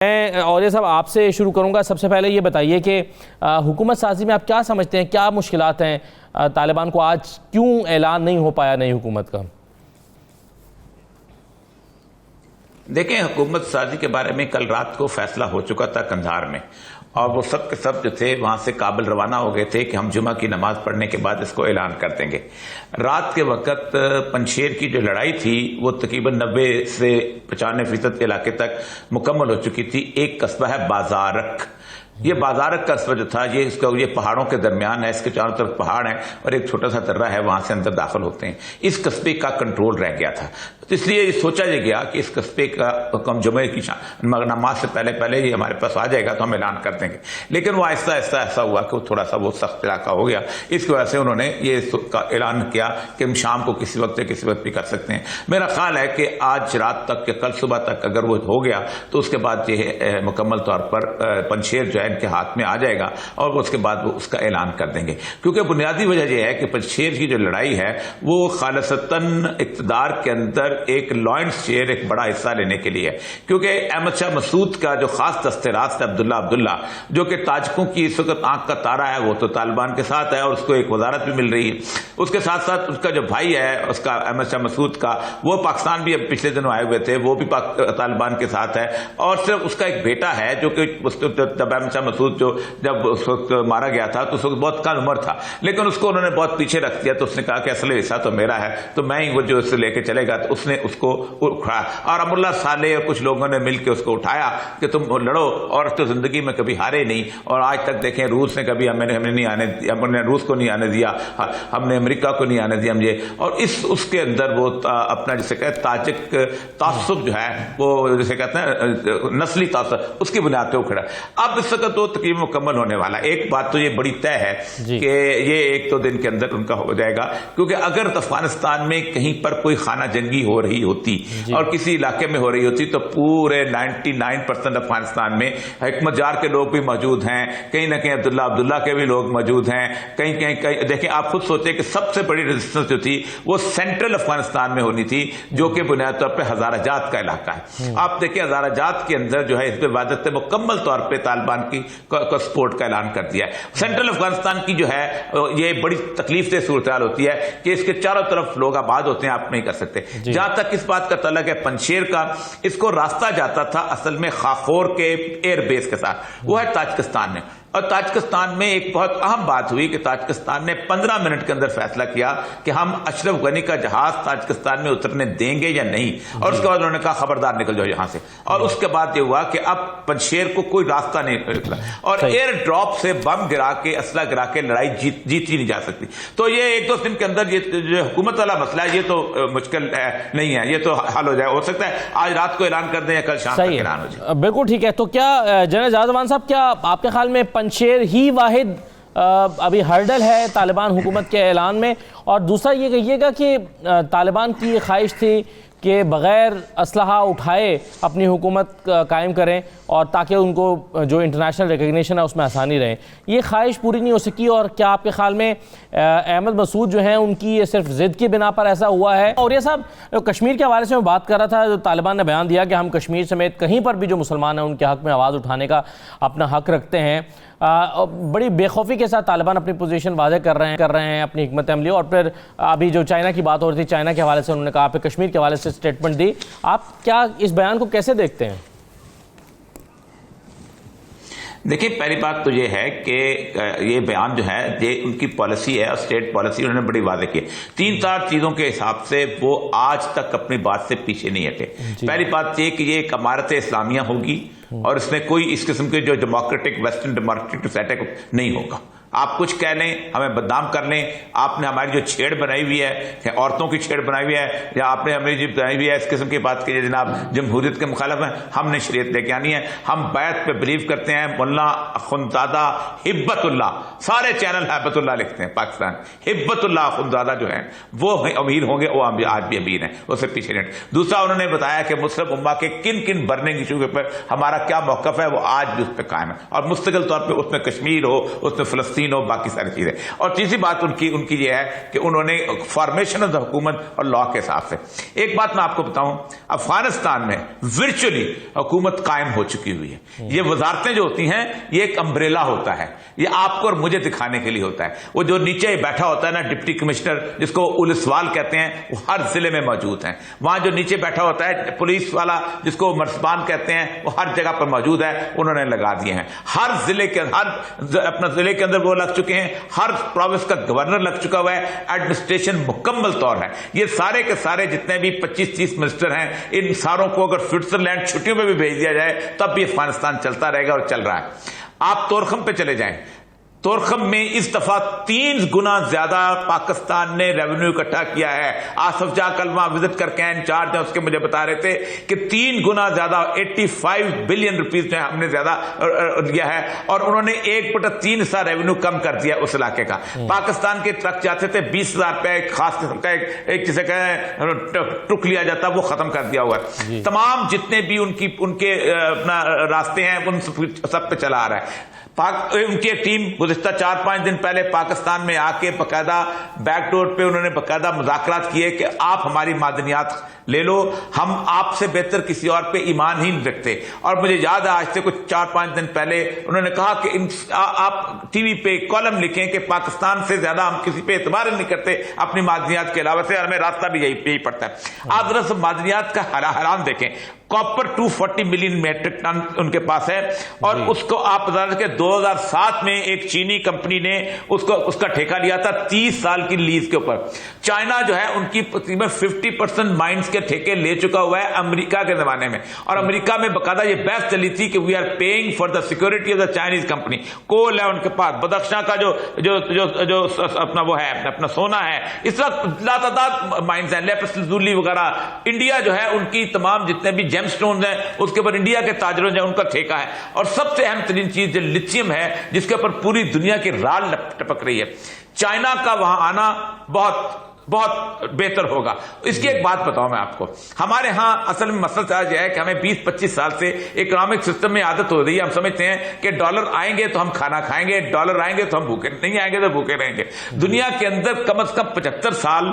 میں اور یہ سب آپ سے شروع کروں گا. سب سے پہلے یہ بتائیے کہ حکومت سازی میں آپ کیا سمجھتے ہیں, کیا مشکلات ہیں طالبان کو, آج کیوں اعلان نہیں ہو پایا نئی حکومت کا؟ دیکھیں, حکومت سازی کے بارے میں کل رات کو فیصلہ ہو چکا تھا قندھار میں, اور وہ سب کے سب جو تھے وہاں سے کابل روانہ ہو گئے تھے کہ ہم جمعہ کی نماز پڑھنے کے بعد اس کو اعلان کر دیں گے. رات کے وقت پنشیر کی جو لڑائی تھی وہ تقریباً 90 سے 95% علاقے تک مکمل ہو چکی تھی. ایک قصبہ ہے بازارک. یہ بازارک قصبہ جو تھا یہ پہاڑوں کے درمیان ہے, اس کے چاروں طرف پہاڑ ہیں اور ایک چھوٹا سا درہ ہے, وہاں سے اندر داخل ہوتے ہیں. اس قصبے کا کنٹرول رہ گیا تھا, اس لیے یہ سوچا گیا کہ اس قصبے کا حکم جمعے کی نماز سے پہلے یہ ہمارے پاس آ جائے گا تو ہم اعلان کر دیں گے. لیکن وہ آہستہ آہستہ ایسا ہوا کہ وہ تھوڑا سا وہ سخت علاقہ ہو گیا. اس کی وجہ سے انہوں نے یہ اعلان کیا کہ ہم شام کو کسی وقت بھی کر سکتے ہیں. میرا خیال ہے کہ آج رات تک یا کل صبح تک اگر وہ ہو گیا تو اس کے بعد یہ مکمل طور پر پنشیر جو ہے ان کے ہاتھ میں آ جائے گا, اور اس کے بعد وہ اس کا اعلان کر دیں گے. کیونکہ بنیادی وجہ یہ ہے کہ پنشیر کی جو لڑائی ہے وہ خالصتاً اقتدار کے اندر ایک لائنس شیئر ایک بڑا حصہ لینے کے لیے ہے. کیونکہ احمد شاہ مسعود کا جو خاص دست راست ہے عبداللہ جو کہ تاجکوں کی اس وقت آنکھ کا تارا ہے, وہ تو طالبان کے ساتھ ہے اور اس کو ایک وزارت بھی مل رہی ہے. اس کے ساتھ ساتھ اس کا جو بھائی ہے اس کا احمد شاہ مسعود کا, وہ پاکستان بھی اب پچھلے دنوں آئے ہوئے تھے, وہ بھی طالبان کے ساتھ ہے. اور صرف اس کا ایک بیٹا ہے جو کہ جب احمد شاہ مسعود جب اس وقت مارا گیا تھا تو اس وقت بہت کم عمر تھا, لیکن اس کو انہوں نے بہت پیچھے رکھ دیا. تو اس نے کہا کہ اصل حصہ تو میرا ہے, تو میں ہی وہ جو اس سے لے کے چلے گا. تو اس نے اس کو اٹھایا, اور امر اللہ صالح اور کچھ لوگوں نے مل کے اس کو اٹھایا کہ تم لڑو, اور تو زندگی میں کبھی ہارے نہیں. اور آج تک دیکھیں روس نے کبھی ہمیں نہیں آنے دیا, ہم نے روس کو نہیں آنے دیا, ہم نے امریکہ کو نہیں آنے دیا مجھے. اور اس کے اندر وہ اپنا جسے کہتے تاجک تعصب جو ہے, وہ جسے کہتے ہیں نسلی تعصب, اس کی بنیاد پہ اکھڑا. اب اس وقت وہ تقریباً مکمل ہونے والا. ایک بات تو یہ بڑی طے ہے کہ یہ 1-2 دن کے اندر ان کا ہو جائے گا. کیونکہ اگر افغانستان میں کہیں پر کوئی خانہ جنگی ہو رہی ہوتی اور کسی علاقے میں ہو رہی ہوتی تو پورے 99% افغانستان میں حکمت جار کے لوگ بھی موجود ہیں, کہیں نہ کہیں عبداللہ کے بھی لوگ موجود ہیں, کہیں دیکھیں آپ خود سوچیں کہ سب سے بڑی ریزسٹنس جو تھی وہ سینٹرل افغانستان میں ہونی تھی, جو کہ بنیادی طور پہ ہزارہ جات کا علاقہ ہے. آپ دیکھیں ہزارہ جات کے اندر جو ہے اس پہ وحدت نے مکمل طور پہ طالبان کی سپورٹ کا اعلان کر دیا ہے. سینٹرل افغانستان کی جو ہے یہ بڑی تکلیف دہ صورتحال ہوتی ہے کہ اس کے چاروں طرف لوگ آباد ہوتے ہیں, آپ نہیں کر سکتے. جہاں تک اس بات کا تعلق ہے پنشیر کا, اس کو راستہ جاتا تھا اصل میں خاخور کے ایئر بیس کے ساتھ, وہ ہے تاجکستان میں. اور تاجکستان میں ایک بہت اہم بات ہوئی کہ تاجکستان نے 15 منٹ کے اندر فیصلہ کیا کہ ہم اشرف غنی کا جہاز تاجکستان میں اترنے دیں گے یا نہیں. اور اس کے بعد انہوں نے کہا خبردار نکل جاؤ یہاں سے. اور اس کے بعد یہ ہوا کہ اب پنشیر کو کوئی راستہ نہیں نکلا, اور ایئر ڈراپ سے بم گرا کے اسلحہ گرا کے لڑائی جیتی نہیں جا سکتی. تو یہ 1-2 دن کے اندر یہ جو حکومت والا مسئلہ ہے یہ تو مشکل نہیں ہے, یہ تو حل ہو جائے. ہو سکتا ہے آج رات کو اعلان کر دیں یا کل شام تک اعلان ہو جائے. بالکل ٹھیک ہے. تو کیا جنرل جاذبان صاحب, کیا آپ کے خیال میں پنشیر ہی واحد ابھی ہرڈل ہے طالبان حکومت کے اعلان میں؟ اور دوسرا یہ کہیے گا کہ طالبان کی یہ خواہش تھی کہ بغیر اسلحہ اٹھائے اپنی حکومت قائم کریں, اور تاکہ ان کو جو انٹرنیشنل ریکگنیشن ہے اس میں آسانی رہے. یہ خواہش پوری نہیں ہو سکی, اور کیا آپ کے خیال میں احمد مسعود جو ہیں ان کی یہ صرف ضد کی بنا پر ایسا ہوا ہے؟ اور یہ صاحب کشمیر کے حوالے سے میں بات کر رہا تھا, جو طالبان نے بیان دیا کہ ہم کشمیر سمیت کہیں پر بھی جو مسلمان ہیں ان کے حق میں آواز اٹھانے کا اپنا حق رکھتے ہیں. بڑی بے خوفی کے ساتھ طالبان اپنی پوزیشن واضح کر رہے ہیں اپنی حکمت عملی. اور پھر ابھی جو چائنا کی بات ہو رہی تھی, چائنا کے حوالے سے انہوں نے کہا, پھر کشمیر کے حوالے سے اسٹیٹمنٹ دی. آپ کیا اس بیان کو کیسے دیکھتے ہیں؟ دیکھیں, پہلی بات تو یہ ہے کہ یہ بیان جو ہے یہ ان کی پالیسی ہے, اور اسٹیٹ پالیسی انہوں نے بڑی واضح کی. 3-4 چیزوں کے حساب سے وہ آج تک اپنی بات سے پیچھے نہیں ہٹے. پہلی بات یہ کہ یہ ایک امارت اسلامیہ ہوگی, اور اس میں کوئی اس قسم کے جو ڈیموکریٹک ویسٹرن ڈیموکریٹک سیٹ نہیں ہوگا. آپ کچھ کہہ لیں, ہمیں بدنام کر لیں, آپ نے ہماری جو چھیڑ بنائی ہوئی ہے, عورتوں کی چھیڑ بنائی ہوئی ہے, یا آپ نے ہماری جو بنائی ہوئی ہے اس قسم کی بات کی جناب جمہوریت کے مخالف ہیں, ہم نے شریعت لے کے آنی ہے. ہم بیعت پہ بلیو کرتے ہیں. مولانا اخندزادہ ہبت اللہ, سارے چینل ہبت اللہ لکھتے ہیں پاکستان, ہبت اللہ اخندزادہ جو ہیں وہ امیر ہوں گے, وہ آج بھی امیر ہیں, اس سے پیچھے نہیں. دوسرا انہوں نے بتایا کہ مسلم امہ کے کن کن برننگ ایشو پر ہمارا کیا موقف ہے, وہ آج بھی اس پہ قائم ہے, اور مستقل طور پہ اس میں کشمیر ہو, اس میں فلسطین فلسطین ہو، باقی ساری چیزیں. اور تیسری بات ان کی یہ ہے کہ انہوں نے فارمیشن آف دا حکومت اور لا کے حساب سے. ایک بات میں آپ کو بتاؤں، افغانستان میں ورچولی حکومت قائم ہو چکی ہوئی ہے. یہ وزارتیں جو ہوتی ہیں یہ ایک امبریلا ہوتا ہے، یہ آپ کو اور مجھے دکھانے کے لیے ہوتا ہے. وہ جو نیچے بیٹھا ہوتا ہے نا ڈپٹی کمشنر، جس کو اولسوال کہتے ہیں، وہ ہر ضلع میں موجود ہیں. وہاں جو نیچے بیٹھا ہوتا ہے پولیس والا، جس کو مرسبان کہتے ہیں، وہ ہر جگہ پر موجود ہے. انہوں نے لگا دیے ہیں ہر ضلع کے، اپنا ضلع کے اندر وہ لگ چکے ہیں. ہر پروونس کا گورنر لگ چکا ہوا ہے. ایڈمنسٹریشن مکمل طور ہے. یہ سارے کے سارے جتنے بھی 25-30 منسٹر ہیں، ان ساروں کو اگر سوئٹزرلینڈ چھٹیوں میں بھی بھیج دیا جائے تب بھی افغانستان چلتا رہے گا اور چل رہا ہے. آپ تورخم پہ چلے جائیں، تورخم میں اس دفعہ 3 گنا زیادہ پاکستان نے ریونیو اکٹھا کیا ہے. آصف جا کل وہاں وزٹ کر کے انچارج ہیں، اس کے مجھے بتا رہے تھے کہ 3 گنا زیادہ 85 بلین روپیز جو ہم نے زیادہ لیا ہے، اور انہوں نے 1/3 حصہ ریونیو کم کر دیا اس علاقے کا. پاکستان کے ٹرک جاتے تھے 20,000 روپے، ایک خاص قسم کا ایک جسے کہیں ٹرک لیا جاتا، وہ ختم کر دیا ہوا ہے. تمام جتنے بھی ان کے اپنا راستے ہیں ان سب پہ چلا آ رہا ہے. ان کی ایک ٹیم گزشتہ 4-5 دن پہلے پاکستان میں آ کے باقاعدہ بیک ڈور پہ انہوں نے باقاعدہ مذاکرات کیے کہ آپ ہماری معدنیات لے لو، ہم آپ سے بہتر کسی اور پہ ایمان ہی نہیں رکھتے. اور مجھے یاد ہے آج سے کچھ 4-5 دن پہلے انہوں نے کہا کہ آپ ٹی وی پہ کالم لکھیں کہ پاکستان سے زیادہ ہم کسی پہ اعتبار نہیں کرتے اپنی معدنیات کے علاوہ سے، اور ہمیں راستہ بھی یہی پڑتا ہے. آپ ذرا سب معدنیات کا حرام دیکھیں. کاپر 240 ملین میٹرک ٹن ان کے پاس ہے، اور اس کو آپ بتا دیں کہ 2007 میں ایک چینی کمپنی نے اس کا ٹھیکہ لیا تھا 30 سال کی لیز کے اوپر. چائنا جو ہے ان کی تقریباً 50% مائنز کے ٹھیکے لے چکا ہوا ہے امریکہ کے زمانے میں. اور امریکہ میں باقاعدہ یہ بحث چلی تھی کہ we are paying for the security of the Chinese company. Cool ہے ان کے پاس، بدخشاں کا جو اپنا وہ ہے، اپنا سونا ہے، اس طرح لاتعداد مائنز ہیں، لیپس لازولی وغیرہ. انڈیا جو ہے ان کی تمام جتنے بھی جیم سٹونز ہیں اس کے اوپر انڈیا کے تاجروں جو ان کا ٹھیکہ ہے. اور سب سے اہم ترین چیز جو لتھیم ہے، جس کے اوپر پوری دنیا کی رال ٹپک رہی ہے، چائنا کا وہاں آنا بہت بہت بہتر ہوگا. اس کی ایک بات بتاؤں میں آپ کو، ہمارے ہاں اصل میں مسئلہ یہ ہے کہ ہمیں 20-25 سال سے اکنامک سسٹم میں عادت ہو رہی ہے. ہم سمجھتے ہیں کہ ڈالر آئیں گے تو ہم کھانا کھائیں گے، ڈالر آئیں گے تو ہم بھوکے نہیں آئیں گے تو بھوکے رہیں گے. دنیا کے اندر کم از کم 75 سال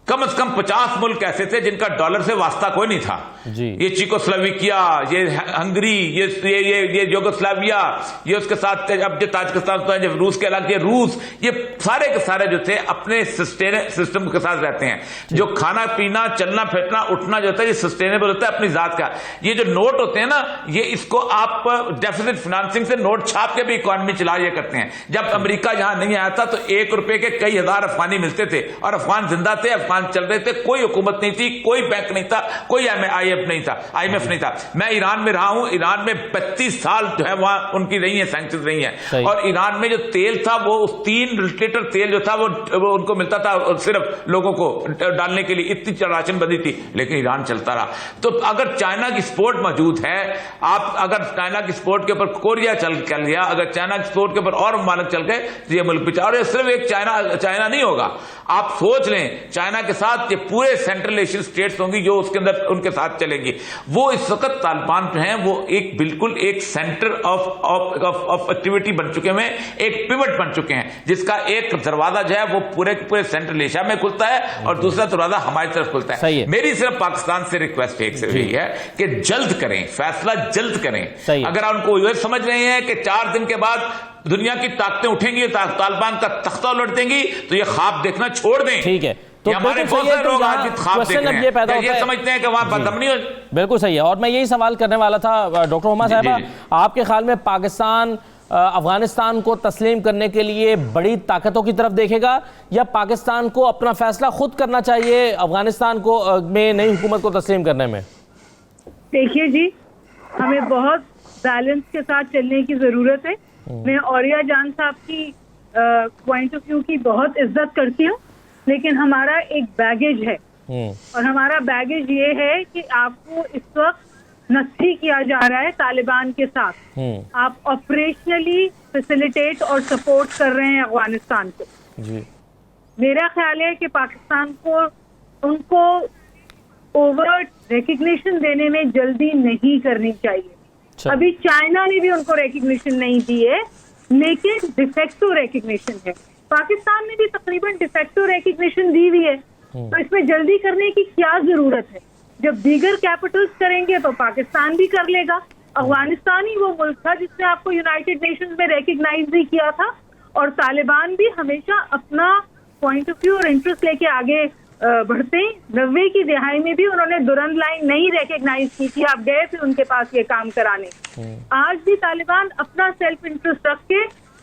کم از کم 50 ملک ایسے تھے جن کا ڈالر سے واسطہ کوئی نہیں تھا. یہ چیکوسلویکیا، یہ ہنگری، یہ یوگوسلاویا، یہ اس کے ساتھ اب جو تاجکستان جو روس کے علاقے، روس، یہ سارے کے سارے جو تھے اپنے سسٹم کے ساتھ رہتے ہیں. جو کھانا پینا، چلنا پھرنا، اٹھنا جو ہوتا ہے یہ سسٹینیبل ہوتا ہے اپنی ذات کا. یہ جو نوٹ ہوتے ہیں نا، یہ اس کو آپ ڈیفیسٹ فنانسنگ سے نوٹ چھاپ کے بھی اکانومی چلا یہ کرتے ہیں. جب امریکہ یہاں نہیں آیا تھا تو 1 روپے کے کئی ہزار افغانی ملتے تھے، اور افغان زندہ تھے، افغان چل رہے تھے. کوئی حکومت نہیں تھی، کوئی بینک نہیں تھا، کوئی آئی ایم ایف نہیں تھا. میں ایران میں رہا ہوں، ایران میں 32 سال جو ہے وہاں ان کی رہی ہیں، سینکشنز رہی ہیں. اور ایران میں جو تیل تھا وہ 3 لیٹر تیل جو تھا وہ ان کو ملتا تھا صرف لوگوں کو ڈالنے کے لیے، اتنی راشن بندی تھی، لیکن ایران چلتا رہا. تو اگر چائنا کی سپورٹ موجود ہے، آپ اگر چائنا کی سپورٹ کے اوپر کوریا چل گیا، اگر چائنا کی سپورٹ کے اوپر اور ممالک چل گئے تو یہ ملک پچھا. اور یہ صرف ایک چائنا نہیں ہوگا. آپ سوچ لیں چائنا کے ساتھ یہ پورے سینٹرل ایشین اسٹیٹس ہوں گی جو اس کے اندر ان کے ساتھ چلیں گی. وہ اس وقت طالبان جو ہیں وہ ایک بالکل ایک سینٹر آف ایکٹیویٹی بن چکے ہیں، ایک پیوٹ بن چکے ہیں، جس کا ایک دروازہ جو ہے وہ پورے سینٹرل ایشیا میں کھلتا ہے اور دوسرا دروازہ ہماری طرف کھلتا ہے. میری صرف پاکستان سے ریکویسٹ ایک صرف یہی ہے کہ جلد کریں، فیصلہ جلد کریں. اگر ان کو یہ سمجھ رہے ہیں کہ 4 دن کے بعد دنیا کی طاقتیں اٹھیں گی، طالبان کا تختہ الٹ دیں گی، تو یہ خواب دیکھنا چھوڑ دیں. ٹھیک ہے، تو ہمارے بہت سارے لوگ آج خواب دیکھ رہے ہیں، یہ سمجھتے ہیں کہ وہاں بدامنی ہو. بالکل صحیح ہے. اور میں یہی سوال کرنے والا تھا ڈاکٹر ہما صاحبہ، آپ کے خیال میں پاکستان افغانستان کو تسلیم کرنے کے لیے بڑی طاقتوں کی طرف دیکھے گا، یا پاکستان کو اپنا فیصلہ خود کرنا چاہیے افغانستان کو میں نئی حکومت کو تسلیم کرنے میں؟ دیکھیے جی، ہمیں بہت بیلنس کے ساتھ چلنے کی ضرورت ہے. میں اوریہ جان صاحب کی پوائنٹ آف ویو کی بہت عزت کرتی ہوں، لیکن ہمارا ایک بیگیج ہے، اور ہمارا بیگیج یہ ہے کہ آپ کو اس وقت نصحی کیا جا رہا ہے طالبان کے ساتھ. آپ آپریشنلی فیسیلیٹیٹ اور سپورٹ کر رہے ہیں افغانستان کو. میرا خیال ہے کہ پاکستان کو ان کو اوور ریکگنیشن دینے میں جلدی نہیں کرنی چاہیے. ابھی چائنا نے بھی ان کو ریکگنیشن نہیں دی ہے، لیکن ڈیفیکٹو ریکگنیشن ہے. پاکستان نے بھی تقریباً ڈیفیکٹو ریکگنیشن دی ہوئی ہے, تو اس میں جلدی کرنے کی کیا ضرورت ہے؟ جب دیگر کیپٹلز کریں گے تو پاکستان بھی کر لے گا. افغانستان ہی وہ ملک تھا جس نے آپ کو یونائٹڈ نیشنز میں ریکگنائز بھی کیا تھا, اور طالبان بھی ہمیشہ اپنا پوائنٹ آف ویو اور انٹرسٹ لے کے آگے بڑھتے ہیں. 90 کی دہائی میں بھی انہوں نے درند لائن نہیں ریکگنائز کی تھی, آپ گئے تھے ان کے پاس یہ کام کرانے. آج بھی طالبان اپنا سیلف انٹرسٹ رکھ کے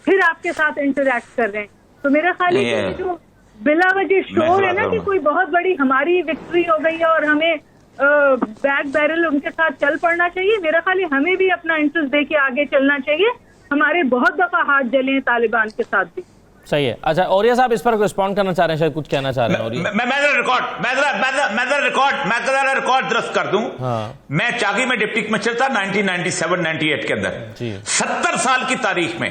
پھر آپ کے ساتھ انٹریکٹ کر رہے ہیں. تو میرا خیال ہے کہ جو بلا وجہ شور ہے نا کہ کوئی بہت بڑی ہماری وکٹری ہو گئی ہے اور ہمیں بیک بیرل ان کے ساتھ چل پڑنا چاہیے, میرا خیال ہے ہمیں بھی اپنا انٹرسٹ دے کے آگے چلنا چاہیے. ہمارے بہت دفعہ ہاتھ جلے ہیں طالبان کے ساتھ بھی. صحیح ہے. اچھا اوریہ صاحب اس پر رسپونڈ کرنا چاہ رہے ہیں, شاید کچھ کہنا چاہ رہے ہیں. میں ریکارڈ درست کر دوں. میں چاگی میں ڈپٹی کمشنر تھا 1997-98 کے اندر. 70 سال کی تاریخ میں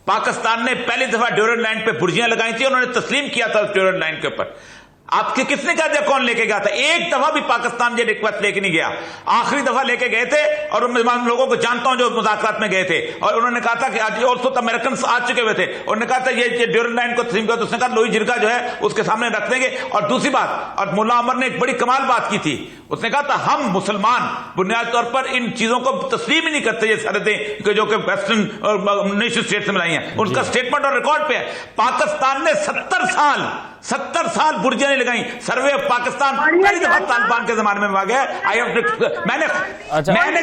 پاکستان نے پہلی دفعہ ڈیورنڈ لائن پہ برجیاں لگائی تھی, انہوں نے تسلیم کیا تھا اس ڈیورنڈ لائن کے اوپر. آپ کے کس نے کہا تھا کون لے کے گیا تھا؟ ایک دفعہ بھی پاکستان یہ ریکویسٹ لے کے نہیں گیا. آخری دفعہ لے کے گئے تھے, اور ان لوگوں کو جانتا ہوں جو مذاکرات میں گئے تھے, اور انہوں نے کہا تھا کہ آج اور سو امریکنس آ چکے ہوئے تھے, انہوں نے کہا تھا یہ ڈیورنڈ لائن کو تسلیم کیا, تو اس نے کہا لوئی جرگا جو ہے اس کے سامنے رکھ دیں گے. اور دوسری بات, اور ملا عمر نے ایک بڑی کمال بات کی تھی, اس نے کہا تھا ہم مسلمان بنیادی طور پر ان چیزوں کو تسلیم ہی نہیں کرتے, یہ سرحدیں جو کہ ویسٹرن نیشن اسٹیٹ سے ملائی ہیں. ان کا اسٹیٹمنٹ اور ریکارڈ پہ ہے. پاکستان نے 70 سال برجیاں نہیں لگائیں. سروے آف پاکستان پہلی دفعہ طالبان کے زمانے میں آ گیا. میں نے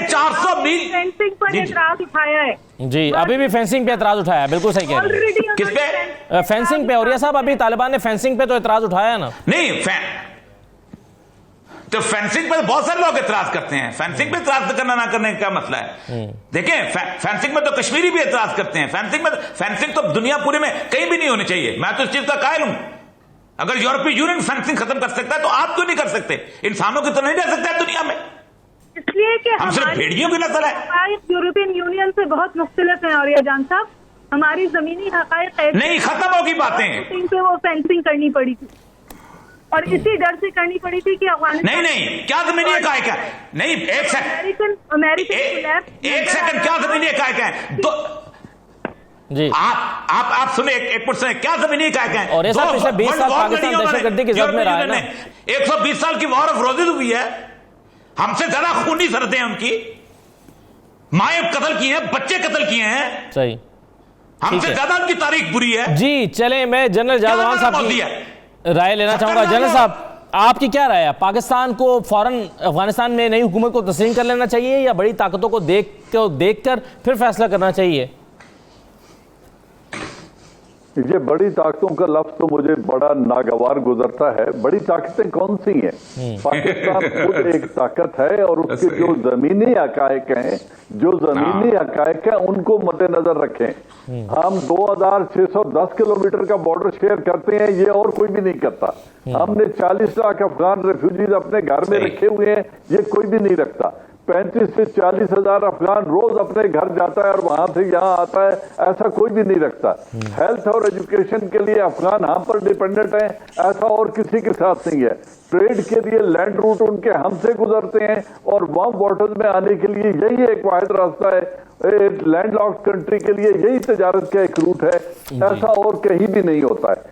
400 میل فینسنگ پر اعتراض اٹھایا ہے. جی ابھی بھی فینسنگ پہ اعتراض اٹھایا ہے, بالکل صحیح کہہ رہے ہیں. کس پہ؟ فینسنگ پہ. اوریہ صاحب ابھی طالبان نے فینسنگ پہ تو اعتراض اٹھایا ہے نا. نہیں, تو فینسنگ پہ بہت سارے لوگ اعتراض کرتے ہیں. فینسنگ پہ اعتراض کرنا نہ کرنے کا کیا مسئلہ ہے؟ دیکھیں فینسنگ میں تو کشمیری بھی اعتراض کرتے ہیں. فینسنگ تو دنیا پورے میں کہیں بھی نہیں ہونی چاہیے. میں تو اس چیز کا قائل ہوں. اگر یورپی یونین فینسنگ ختم کر سکتا ہے تو آپ کیوں نہیں کر سکتے؟ انسانوں کی تو نہیں رہ سکتا ہے دنیا میں, اس لیے کہ ہم صرف بھیڑیوں کی نسل ہے. یورپین یونین سے بہت مختلف ہیں اوریہ جان صاحب. ہماری زمینی حقائق نہیں ختم ہوگی باتیں. پہ وہ فینسنگ کرنی پڑی تھی, اور اسی ڈر سے کرنی پڑی تھی کہ افغانستان نہیں کیا زمینی حقائق ہے؟ نہیں ایک سیکنڈ, کیا زمینی حقائق ہے؟ جی آپ سنیں, ایک منٹ سنیں, کیا زمینی حقائق ہیں؟ اور ایسا پچھلے 20 سال پاکستان دہشت گردی کی زد میں رہا ہے نا. 120 سال کی وار آف روزز ہوئی ہے. ہم سے زیادہ خونی سرحدیں ہیں ان کی. مائیں قتل کی ہیں, بچے قتل کیے ہیں. صحیح, ہم سے زیادہ ان کی تاریخ بری ہے. جی چلیں, میں جنرل جاذبان صاحب کی رائے لینا چاہوں گا. جنرل صاحب آپ کی کیا رائے ہے؟ پاکستان کو فوراً افغانستان میں نئی حکومت کو تسلیم کر لینا چاہیے, یا بڑی طاقتوں کو دیکھ کر پھر فیصلہ کرنا چاہیے؟ یہ بڑی طاقتوں کا لفظ تو مجھے بڑا ناگوار گزرتا ہے. بڑی طاقتیں کون سی ہیں؟ پاکستان خود ایک طاقت ہے, اور اس کے جو زمینی حقائق ہیں ان کو مد نظر رکھیں. ہم 2610 کلومیٹر کا بارڈر شیئر کرتے ہیں, یہ اور کوئی بھی نہیں کرتا. ہم نے 40 لاکھ افغان ریفیوجیز اپنے گھر میں رکھے ہوئے ہیں, یہ کوئی بھی نہیں رکھتا. 35 سے 40 ہزار افغان روز اپنے گھر جاتا ہے اور وہاں سے یہاں آتا ہے, ایسا کوئی بھی نہیں رکھتا. ہیلتھ اور ایجوکیشن کے لیے افغان ہم پر ڈیپینڈنٹ ہیں, ایسا اور کسی کے ساتھ نہیں ہے. ٹریڈ کے لیے لینڈ روٹ ان کے ہم سے گزرتے ہیں, اور وارم واٹرز میں آنے کے لیے یہی ایک واحد راستہ ہے. لینڈ لاکڈ کنٹری کے لیے یہی تجارت کا ایک روٹ ہے, ایسا اور کہیں بھی نہیں ہوتا ہے.